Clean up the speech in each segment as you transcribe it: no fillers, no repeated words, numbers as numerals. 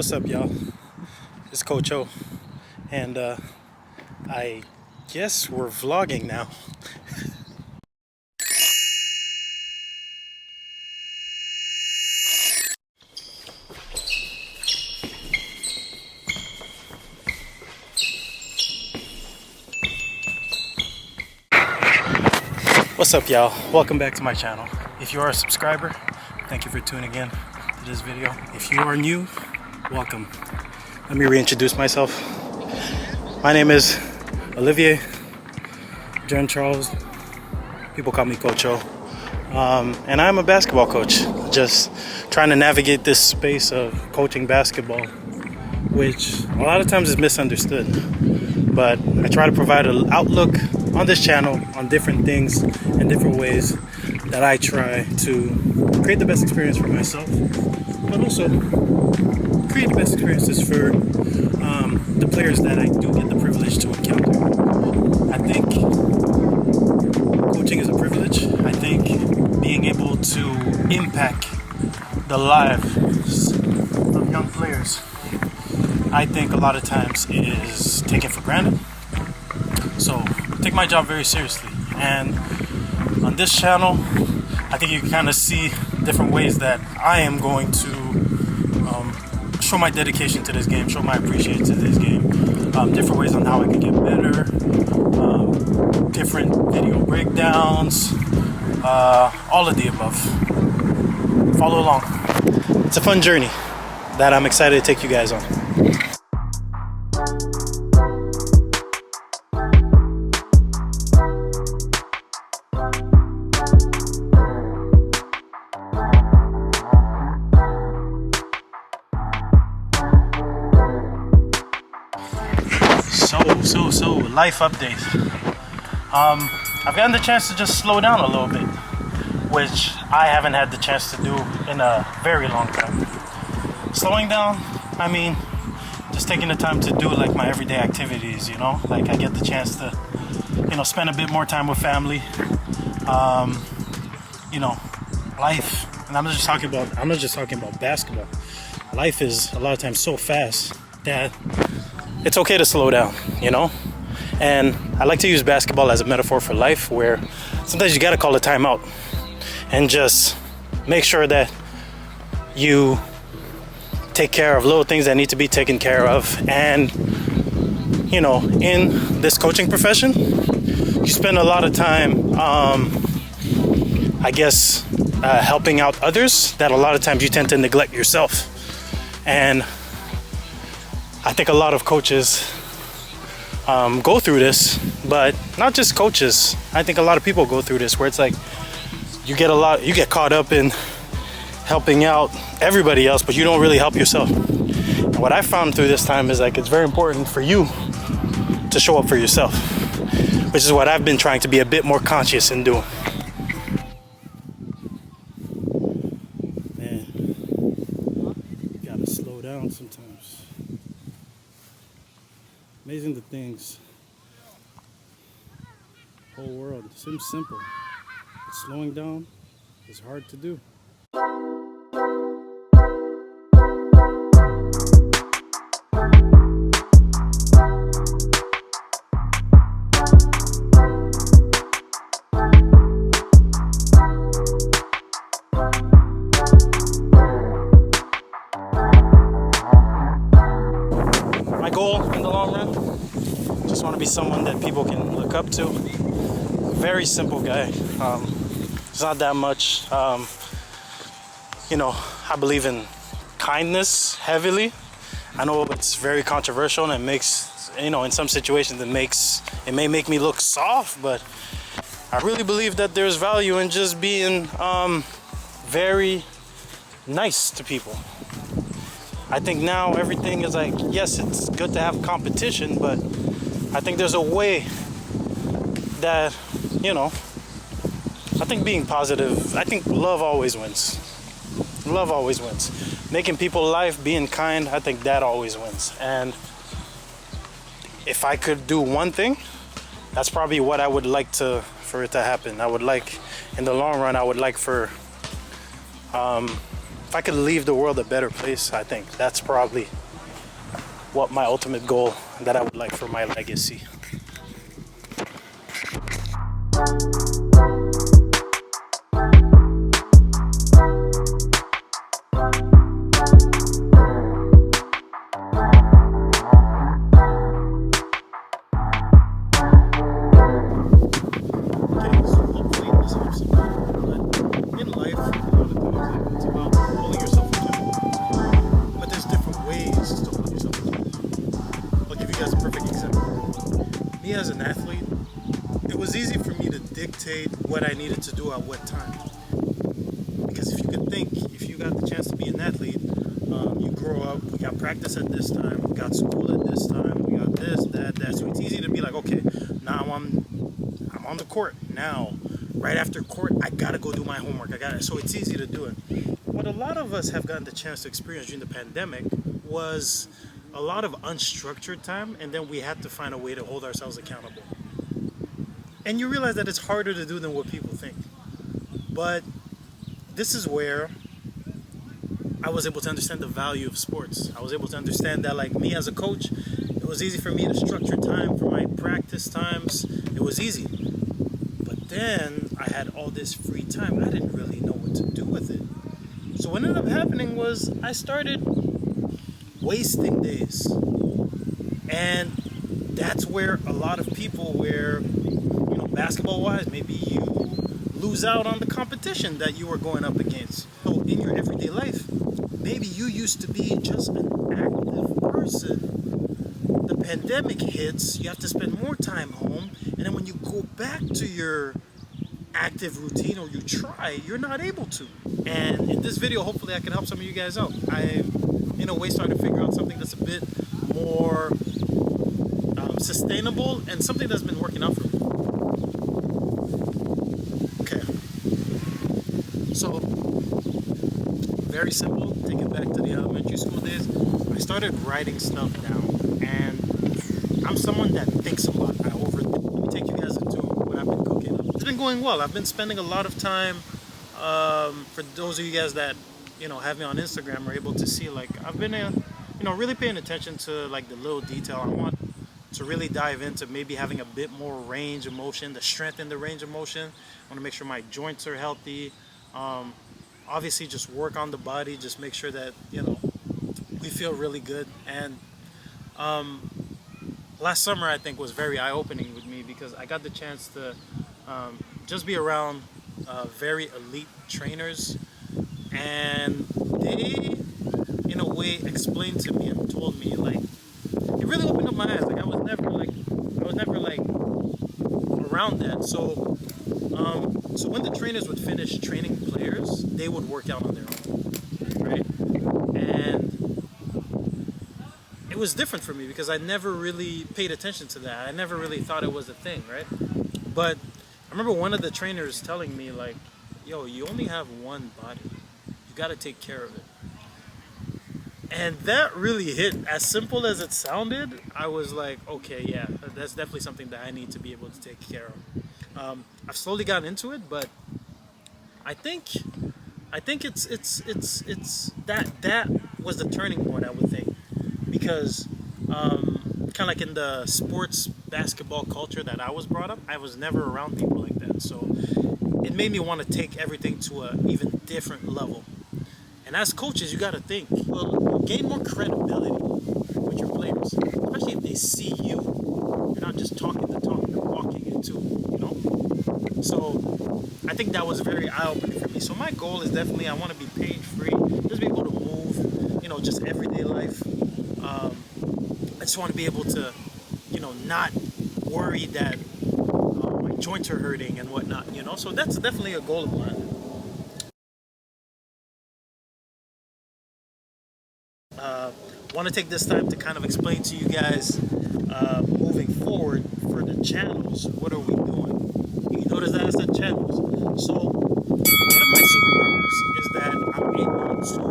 What's up, y'all? It's Coach O, and I guess we're vlogging now. What's up, y'all? Welcome back to my channel. If you are a subscriber, thank you for tuning in to this video. If you are new, welcome. Let me reintroduce myself. My name is Olivier John Charles. People call me Coach O. And I'm a basketball coach, just trying to navigate this space of coaching basketball, which a lot of times is misunderstood. But I try to provide an outlook on this channel on different things and different ways that I try to create the best experience for myself, but also create the best experiences for the players that I do get the privilege to encounter. I think coaching is a privilege. I think being able to impact the lives of young players, I think a lot of times is taken for granted. So I take my job very seriously, and on this channel I think you can kind of see different ways that I am going to show my dedication to this game, show my appreciation to this game, different ways on how I can get better, different video breakdowns, all of the above. Follow along. It's a fun journey that I'm excited to take you guys on. So life update. I've gotten the chance to just slow down a little bit, which I haven't had the chance to do in a very long time. Slowing down, I mean, just taking the time to do like my everyday activities, you know, like I get the chance to, you know, spend a bit more time with family, you know, life. And I'm not just talking about basketball. Life is a lot of times so fast that it's okay to slow down, you know? And I like to use basketball as a metaphor for life, where sometimes you gotta call a timeout and just make sure that you take care of little things that need to be taken care of. And, you know, in this coaching profession, you spend a lot of time, helping out others that a lot of times you tend to neglect yourself. And I think a lot of coaches go through this, but not just coaches. I think a lot of people go through this, where it's like you get caught up in helping out everybody else, but you don't really help yourself. And what I found through this time is like it's very important for you to show up for yourself, which is what I've been trying to be a bit more conscious in doing. Man, you gotta slow down sometimes. Amazing the things. Whole world seems simple. But slowing down is hard to do. My goal in the long run, just want to be someone that people can look up to. Very simple guy. It's not that much. You know, I believe in kindness heavily. I know it's very controversial, and it makes, you know, in some situations it may make me look soft, but I really believe that there's value in just being very nice to people. I think now everything is like, yes, it's good to have competition, but I think there's a way that, you know, I think being positive, I think love always wins. Love always wins. Making people life, being kind, I think that always wins. And if I could do one thing, that's probably what I would like for it to happen. I would like, in the long run, I would like for if I could leave the world a better place, I think that's probably what my ultimate goal that I would like for my legacy. Me as an athlete, it was easy for me to dictate what I needed to do at what time. Because if you could think, if you got the chance to be an athlete, you grow up, we got practice at this time, we got school at this time, we got this, that. So it's easy to be like, okay, now I'm on the court. Now, right after court, I gotta go do my homework. So it's easy to do it. What a lot of us have gotten the chance to experience during the pandemic was a lot of unstructured time, and then we had to find a way to hold ourselves accountable. And you realize that it's harder to do than what people think. But this is where I was able to understand the value of sports. I was able to understand that, like me as a coach, it was easy for me to structure time for my practice times. It was easy. But then I had all this free time. I didn't really know what to do with it. So what ended up happening was I started wasting days. And that's where a lot of people, basketball wise, maybe you lose out on the competition that you were going up against. So in your everyday life, maybe you used to be just an active person. The pandemic hits, you have to spend more time home, and then when you go back to your active routine, or you try, you're not able to. And in this video, hopefully I can help some of you guys out. I, in a way, started to figure out something that's a bit more sustainable and something that's been working out for me. Okay. So, very simple. Take it back to the elementary school days. I started writing stuff down, and I'm someone that thinks a lot. I overthink. Let me take you guys into what I've been cooking. It's been going well. I've been spending a lot of time. For those of you guys that have me on Instagram, are able to see, like, I've been really paying attention to like the little detail. I want to really dive into maybe having a bit more range of motion, the strength in the range of motion. I want to make sure my joints are healthy. Obviously, just work on the body. Just make sure that we feel really good. And last summer, I think, was very eye-opening with me, because I got the chance to just be around very elite trainers, and they, in a way, explained to me and told me, like, it really opened up my eyes. Like, I was never around that. So when the trainers would finish training players, they would work out on their own, right? And it was different for me, because I never really paid attention to that. I never really thought it was a thing, right? But I remember one of the trainers telling me, like, yo, you only have one body. You got to take care of it. And that really hit. As simple as it sounded, I was like, okay, yeah, that's definitely something that I need to be able to take care of. I've slowly gotten into it, but I think it's that was the turning point, I would think, because kind of like in the sports basketball culture that I was brought up, I was never around people like that. So it made me want to take everything to an even different level. And as coaches, you got to think, well, gain more credibility with your players, especially if they see you. You're not just talking the talk, you're walking it too, So I think that was very eye-opening for me. So my goal is definitely, I want to be pain free, just be able to move, just everyday life. I just want to be able to, not worry that my joints are hurting and whatnot, So that's definitely a goal of mine. Want to take this time to kind of explain to you guys, moving forward for the channels, what are we doing? You notice that I said channels. So one of my superpowers is that I'm able to,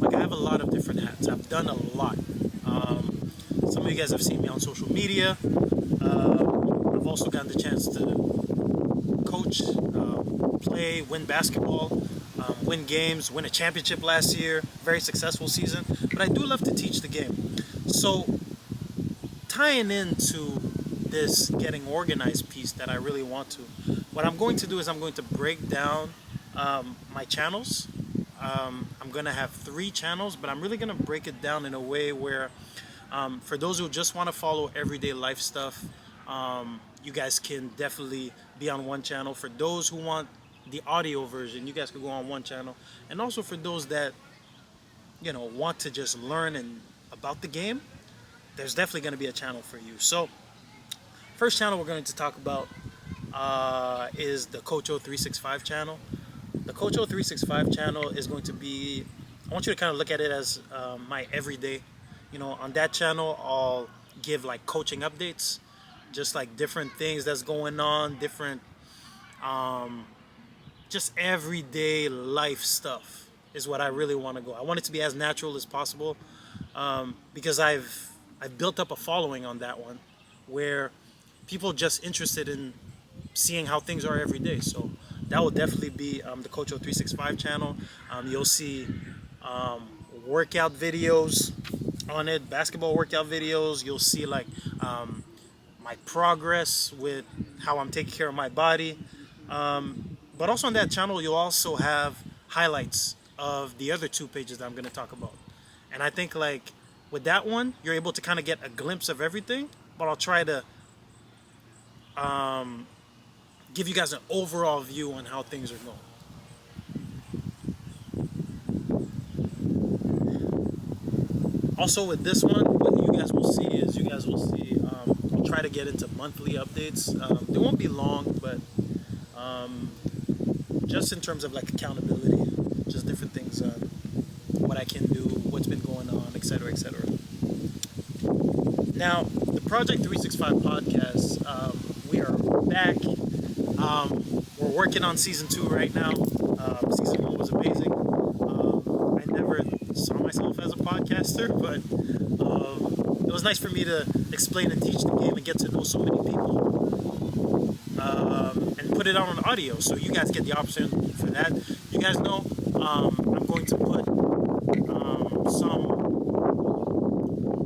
like, I have a lot of different hats. I've done a lot. Some of you guys have seen me on social media. I've also gotten the chance to coach, play, win basketball. win games, win a championship last year, very successful season. But I do love to teach the game. So tying into this getting organized piece that I really want to, what I'm going to do is I'm going to break down my channels. I'm going to have 3 channels, but I'm really going to break it down in a way where for those who just want to follow everyday life stuff, you guys can definitely be on one channel. For those who want the audio version, you guys could go on one channel. And also for those that, want to just learn about the game, there's definitely going to be a channel for you. So first channel we're going to talk about is the Coach O 365 channel. The Coach O 365 channel is going to be, I want you to kind of look at it as my everyday. On that channel I'll give like coaching updates, just like different things that's going on, different just everyday life stuff is what I really want to go. I want it to be as natural as possible, because I've built up a following on that one where people just interested in seeing how things are every day. So that will definitely be the Coach O 365 channel. You'll see workout videos on it, basketball workout videos. You'll see like my progress with how I'm taking care of my body. But also on that channel, you'll also have highlights of the other 2 pages that I'm going to talk about. And I think like with that one, you're able to kind of get a glimpse of everything, but I'll try to give you guys an overall view on how things are going. Also with this one, what you guys will see is I'll try to get into monthly updates. They won't be long, but just in terms of like accountability, just different things, what I can do, what's been going on, etc., etc. Now, the Project 365 podcast, we are back. We're working on season 2 right now. Season 1 was amazing. I never saw myself as a podcaster, but it was nice for me to explain and teach the game and get to know so many people, and put it out on audio, so you guys get the option for that. You guys know I'm going to put some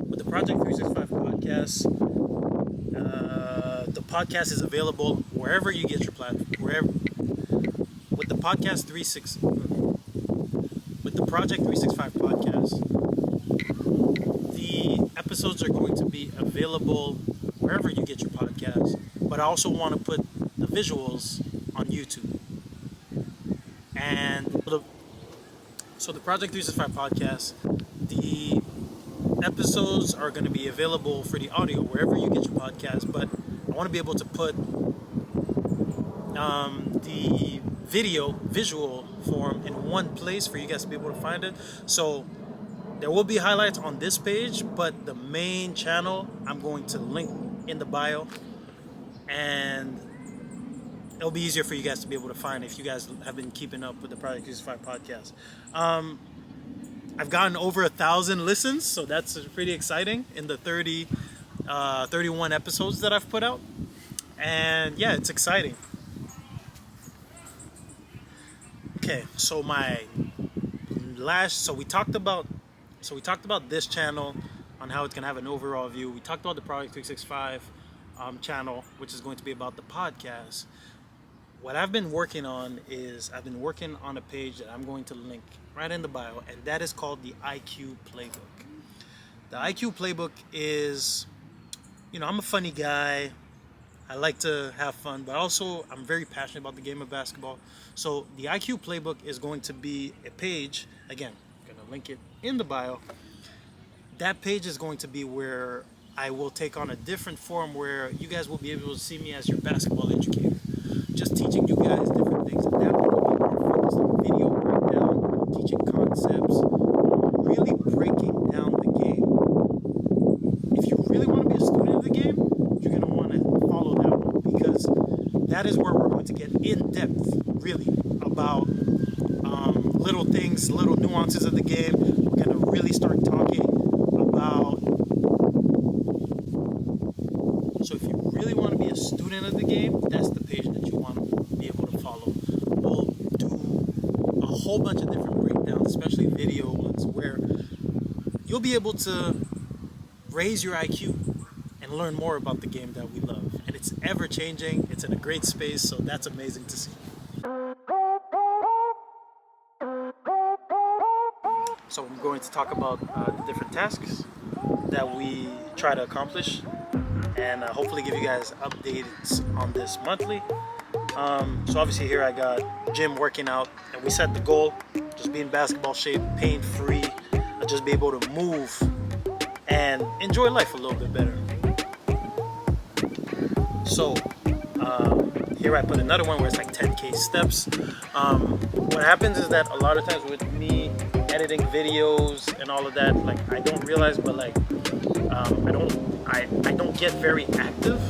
with the Project 365 podcast. The podcast is available wherever you get your platform. With the podcast with the Project 365 podcast, the episodes are going to be available wherever you get your podcast. But I also want to put the visuals on YouTube. And so the Project 365 podcast, the episodes are going to be available for the audio wherever you get your podcast, but I want to be able to put the visual form in one place for you guys to be able to find it. So there will be highlights on this page, but the main channel I'm going to link in the bio, and it'll be easier for you guys to be able to find if you guys have been keeping up with the Project 365 podcast. I've gotten over 1,000 listens, so that's pretty exciting in the 31 episodes that I've put out. And yeah, it's exciting. Okay, so we talked about this channel on how it's gonna have an overall view. We talked about the Project 365 channel, which is going to be about the podcast. What I've been working on is a page that I'm going to link right in the bio, and that is called the IQ Playbook. The IQ Playbook is, I'm a funny guy. I like to have fun, but also I'm very passionate about the game of basketball. So the IQ Playbook is going to be a page, again, I'm going to link it in the bio. That page is going to be where I will take on a different form where you guys will be able to see me as your basketball educator. Just teaching you guys different things. And that will be more focused on video breakdown, teaching concepts, really breaking down the game. If you really want to be a student of the game, you're going to want to follow that one, because that is where we're going to get in depth, really, about little things, little nuances of the game. We're going to really start talking about. So if you really want to be a student of the game, that's the page that you want to be able to follow. We'll do a whole bunch of different breakdowns, especially video ones, where you'll be able to raise your IQ and learn more about the game that we love. And it's ever changing, it's in a great space, so that's amazing to see. So I'm going to talk about the different tasks that we try to accomplish, and hopefully give you guys updates on this monthly. So obviously here I got gym, working out, and we set the goal, just be in basketball shape, pain free, just be able to move and enjoy life a little bit better. So here I put another one where it's like 10K steps. What happens is that a lot of times with me editing videos and all of that, like I don't realize, but like I don't get very active.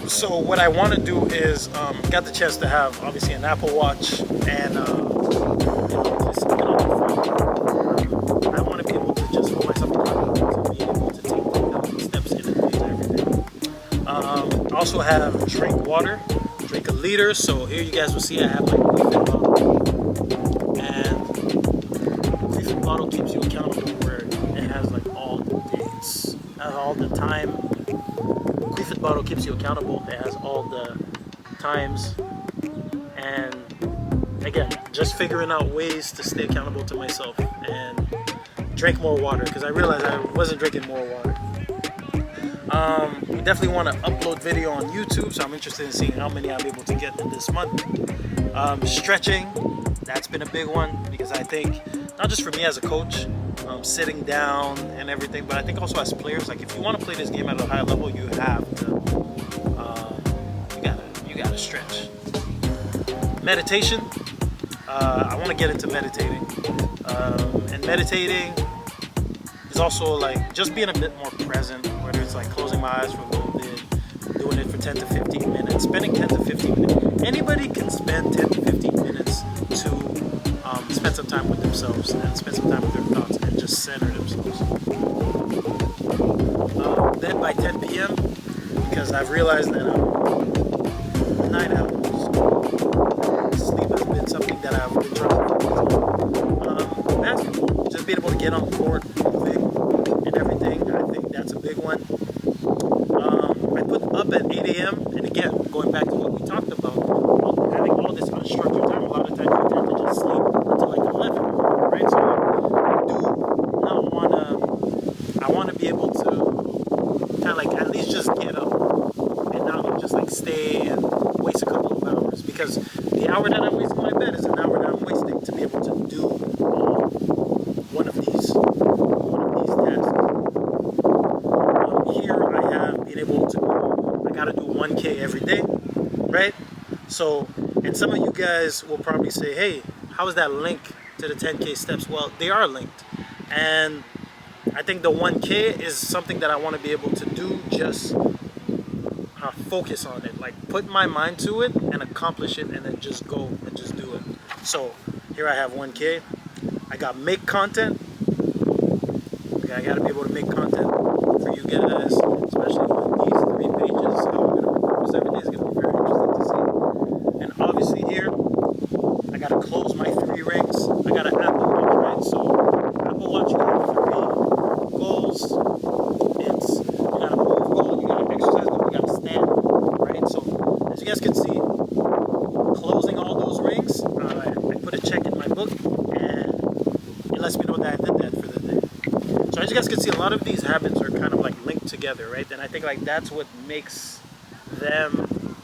So what I want to do is got the chance to have obviously an Apple Watch and just get on the phone. I want to be able to just hold myself accountable to be able to take 10,000 steps in a day every day. I also have drink water, drink a liter. So here you guys will see I have like a Queefit bottle, and the Queefit bottle keeps you accountable where it has like all the dates, all the time. Queefit bottle keeps you accountable. It has all the times, and again, just figuring out ways to stay accountable to myself and drink more water, because I realized I wasn't drinking more water. We definitely want to upload video on YouTube, so I'm interested in seeing how many I'm able to get in this month. Stretching, that's been a big one, because I think not just for me as a coach, sitting down and everything, but I think also as players, like if you want to play this game at a high level, you have to you gotta stretch. Meditation, I want to get into meditating, and meditating is also like just being a bit more present, whether it's like closing my eyes for a little bit, doing it for 10 to 15 minutes, spending 10 to 15 minutes. Anybody can spend 10 to 15 minutes to spend some time with themselves and spend some time with their thoughts and just center themselves. Then by 10 p.m., because I've realized that 9 hours sleep has been something that I've been trying to do. Basketball, just being able to get on the court, moving and everything, I think that's a big one. I put up at 8 a.m. and again, going back to what we talked about, having all this unstructured time, a lot of times you tend to just sleep until like 11, right? So I do not want to, I want to be able to kind of like at least just get up and not just like stay and waste a couple of hours, because the hour that I'm wasting in my bed is an hour that I'm wasting to be able to do one of these tasks. Here I have been able to, I gotta do 1K every day, right? So, and some of you guys will probably say, hey, how is that linked to the 10K steps? Well, they are linked. And I think the 1K is something that I want to be able to do, just focus on it, like put my mind to it and accomplish it, and then just go and just do it. So here I have 1K. I got make content. Okay, I got to be able to make content for you guys, especially with these 3 pages. How I'm going to produce every day is going to be very interesting to see. And obviously here, I got to close my 3 rings. I got an Apple Watch, right? So Apple Watch, you got 3 goals. It's, you got to move goal, you got to exercise goal, you got to stand, right? So as you guys can see, closing all those rings, I put a check in my book, and it lets me know that I did that for the day. So as you guys can see, a lot of these habits are kind of like linked together, right? And I think like that's what makes them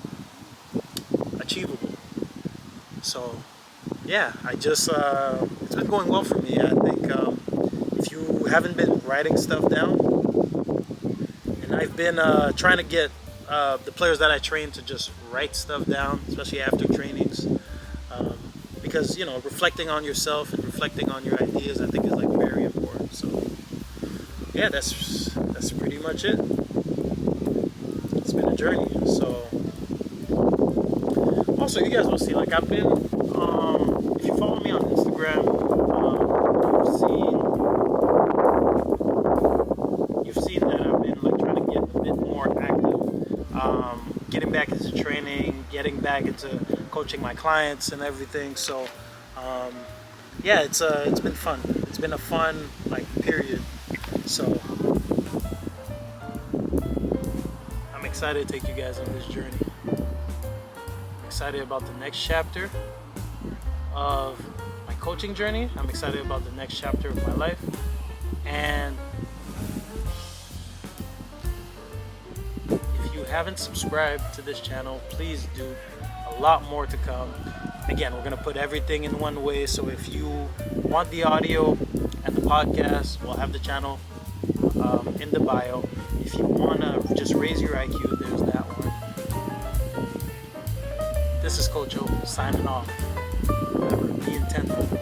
achievable. So yeah, I just it's been going well for me. I think if you haven't been writing stuff down, and I've been trying to get the players that I train to just write stuff down, especially after trainings, because you know, reflecting on yourself and reflecting on your ideas, I think is like very important. So yeah, that's pretty much it. It's been a journey. So also, you guys will see, like I've been, if you follow me on Instagram, you've seen that I've been like trying to get a bit more active, getting back into training, getting back into coaching my clients and everything. So Yeah, it's been fun. It's been a fun period. So I'm excited to take you guys on this journey. I'm excited about the next chapter of my coaching journey. I'm excited about the next chapter of my life. And if you haven't subscribed to this channel, please do. A lot more to come. Again, we're going to put everything in one way, so if you want the audio and the podcast, we'll have the channel in the bio. If you want to just raise your IQ, there's that one. This is Coach O signing off. Remember, be intentional.